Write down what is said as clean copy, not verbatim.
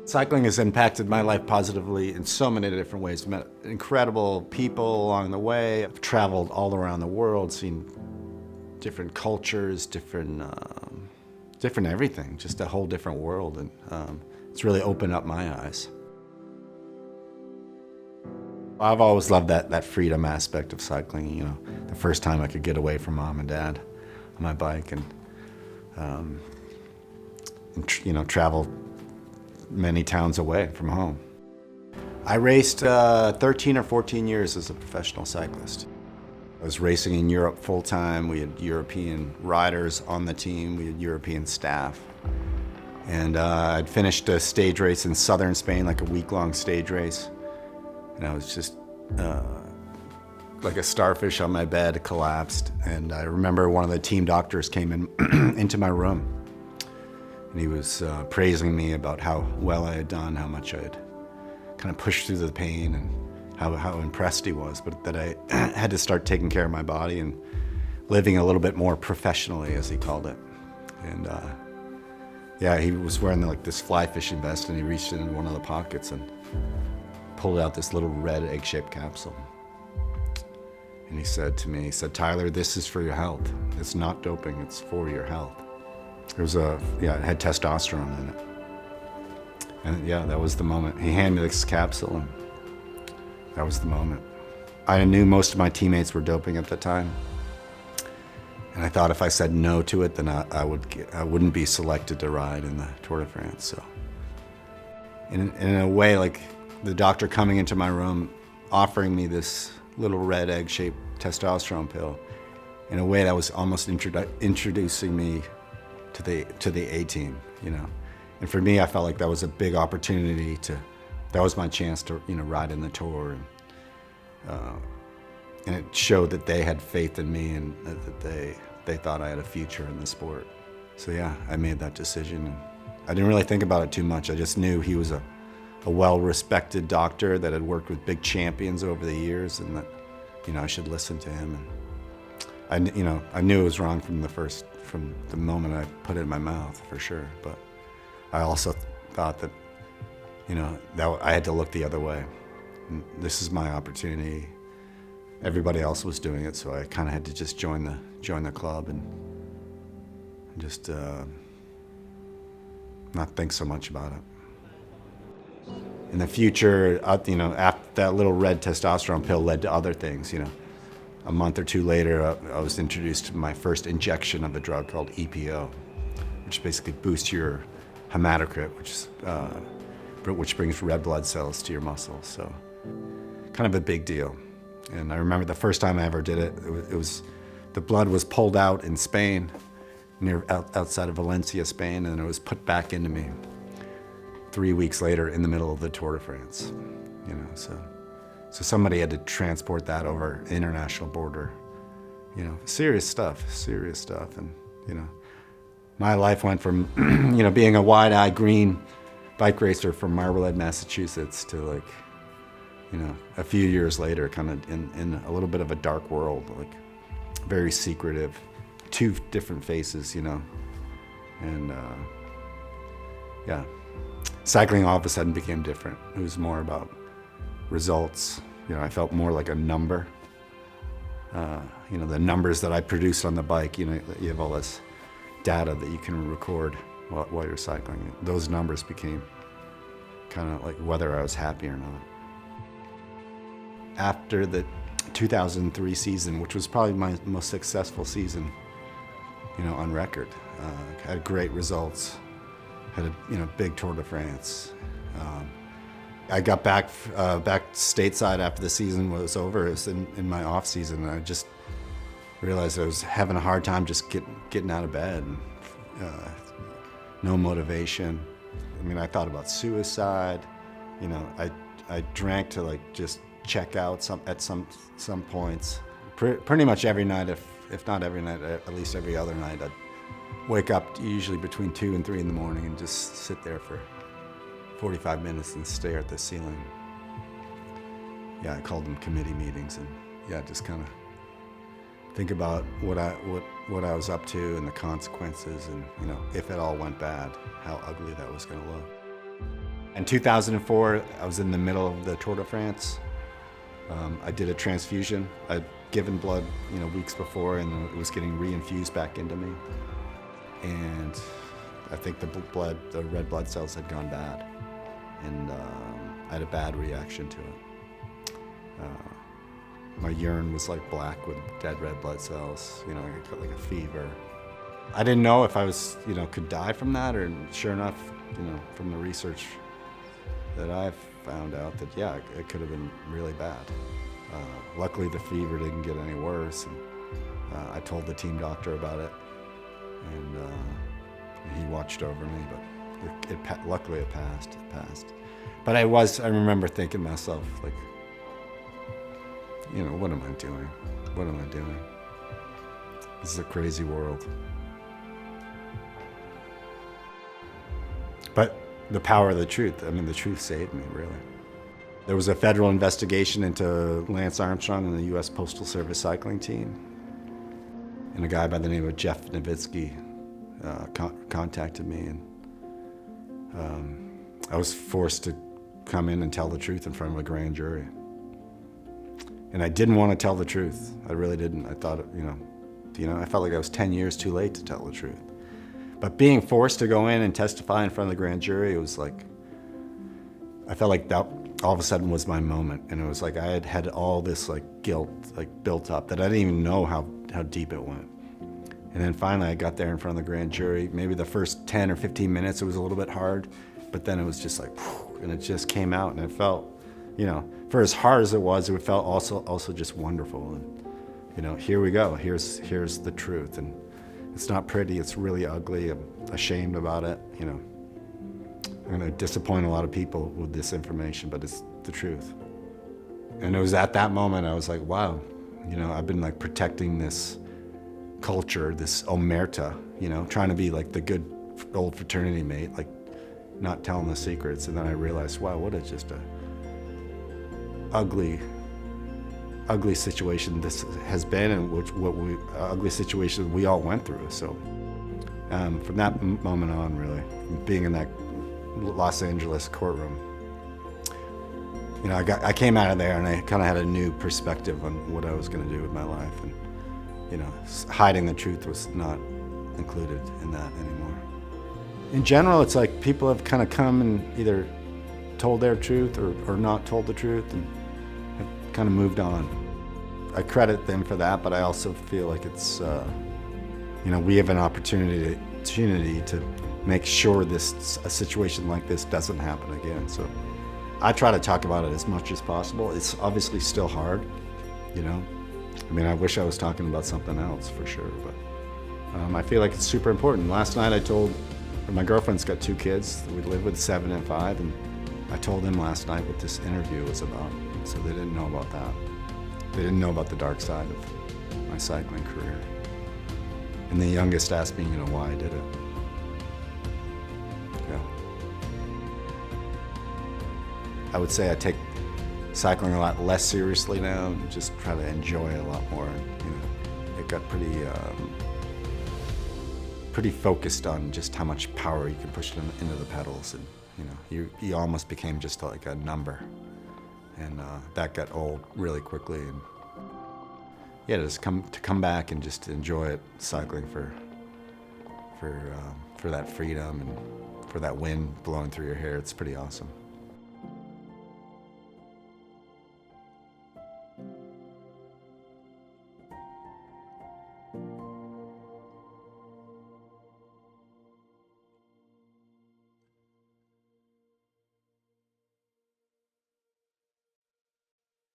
Cycling has impacted my life positively in so many different ways. Met incredible people along the way. I've traveled all around the world, seen different cultures, different everything, just a whole different world. And it's really opened up my eyes. I've always loved that freedom aspect of cycling. You know, the first time I could get away from mom and dad on my bike and travel many towns away from home. I raced 13 or 14 years as a professional cyclist. I was racing in Europe full time. We had European riders on the team. We had European staff. And I'd finished a stage race in southern Spain, like a week-long stage race. And I was just like a starfish on my bed, collapsed. And I remember one of the team doctors came in into my room. And he was praising me about how well I had done, how much I had kind of pushed through the pain, and how impressed he was, but that I had to start taking care of my body and living a little bit more professionally, as he called it. And yeah, he was wearing like this fly fishing vest, and he reached into one of the pockets and pulled out this little red egg-shaped capsule. And he said to me, "Tyler, this is for your health. It's not doping, it's for your health." It had testosterone in it. And yeah, that was the moment. He handed me this capsule, and that was the moment. I knew most of my teammates were doping at the time. And I thought if I said no to it, then I wouldn't be selected to ride in the Tour de France. So in a way, like the doctor coming into my room, offering me this little red egg-shaped testosterone pill, in a way that was almost introducing me to the A team, you know. And for me, I felt like that was a big opportunity that was my chance to, ride in the Tour. And it showed that they had faith in me, and that they thought I had a future in the sport. So yeah, I made that decision. And I didn't really think about it too much. I just knew he was a well-respected doctor that had worked with big champions over the years, and that, I should listen to him. And I knew it was wrong from the moment I put it in my mouth, for sure. But I also thought that, that I had to look the other way. And this is my opportunity. Everybody else was doing it, so I kind of had to just join the club and just not think so much about it. In the future, after that little red testosterone pill led to other things. A month or two later, I was introduced to my first injection of a drug called EPO, which basically boosts your hematocrit, which brings red blood cells to your muscles. So, kind of a big deal. And I remember the first time I ever did it. The blood was pulled out in Spain, outside of Valencia, Spain, and it was put back into me 3 weeks later in the middle of the Tour de France. So somebody had to transport that over international border. Serious stuff. And, my life went from, being a wide-eyed green bike racer from Marblehead, Massachusetts to a few years later, kind of in a little bit of a dark world, like very secretive, two different faces, and yeah. Cycling all of a sudden became different. It was more about results. I felt more like a number. The numbers that I produced on the bike, you have all this data that you can record while you're cycling. Those numbers became kind of like whether I was happy or not. After the 2003 season, which was probably my most successful season, on record, had great results, had a big Tour de France. I got back stateside after the season was over. It was in my off season, and I just realized I was having a hard time just getting out of bed. And, no motivation. I thought about suicide. I drank to just check out at some points. Pretty much every night, if not every night, at least every other night, I'd wake up usually between 2 and 3 in the morning and just sit there for 45 minutes and stare at the ceiling. Yeah, I called them committee meetings, and yeah, just kind of think about what I was up to and the consequences, and if it all went bad, how ugly that was going to look. In 2004, I was in the middle of the Tour de France. I did a transfusion. I'd given blood, weeks before, and it was getting reinfused back into me. And I think the red blood cells had gone bad, and I had a bad reaction to it. My urine was like black with dead red blood cells. I got like a fever. I didn't know if I was, could die from that, or sure enough, from the research that I've found out that, yeah, it could have been really bad. Luckily, the fever didn't get any worse, and I told the team doctor about it, and he watched over me, but luckily it passed. But I remember thinking to myself, like, what am I doing? What am I doing? This is a crazy world. But the power of the truth, the truth saved me, really. There was a federal investigation into Lance Armstrong and the U.S. Postal Service cycling team. And a guy by the name of Jeff Nowitzki contacted me, and I was forced to come in and tell the truth in front of a grand jury. And I didn't want to tell the truth. I really didn't. I thought, I felt like I was 10 years too late to tell the truth. But being forced to go in and testify in front of the grand jury, it was like, I felt like that all of a sudden was my moment. And it was like I had all this guilt built up that I didn't even know how deep it went. And then finally I got there in front of the grand jury. Maybe the first 10 or 15 minutes it was a little bit hard, but then it was just like, whew, and it just came out, and it felt, for as hard as it felt also just wonderful. And here we go. Here's the truth. And it's not pretty, it's really ugly. I'm ashamed about it. I'm gonna disappoint a lot of people with this information, but it's the truth. And it was at that moment I was like, wow, I've been protecting this culture, this omerta, trying to be like the good old fraternity mate, not telling the secrets. And then I realized, wow, what is just a ugly situation this has been, and ugly situation we all went through. So from that moment on, really, being in that Los Angeles courtroom, I came out of there and I kind of had a new perspective on what I was going to do with my life, and hiding the truth was not included in that anymore. In general, it's like people have kind of come and either told their truth or not told the truth, and have kind of moved on. I credit them for that, but I also feel like it's, we have an opportunity to make sure a situation like this doesn't happen again. So I try to talk about it as much as possible. It's obviously still hard, I wish I was talking about something else for sure, but I feel like it's super important. Last night my girlfriend's got 2 kids. We live with 7 and 5, and I told them last night what this interview was about, so they didn't know about that. They didn't know about the dark side of my cycling career. And the youngest asked me, why I did it. Yeah. I would say I take cycling a lot less seriously now and just try to enjoy it a lot more. It got pretty focused on just how much power you can push into the pedals, and you almost became just like a number. And that got old really quickly, and just to come back and just enjoy it, cycling for that freedom and for that wind blowing through your hair. It's pretty awesome.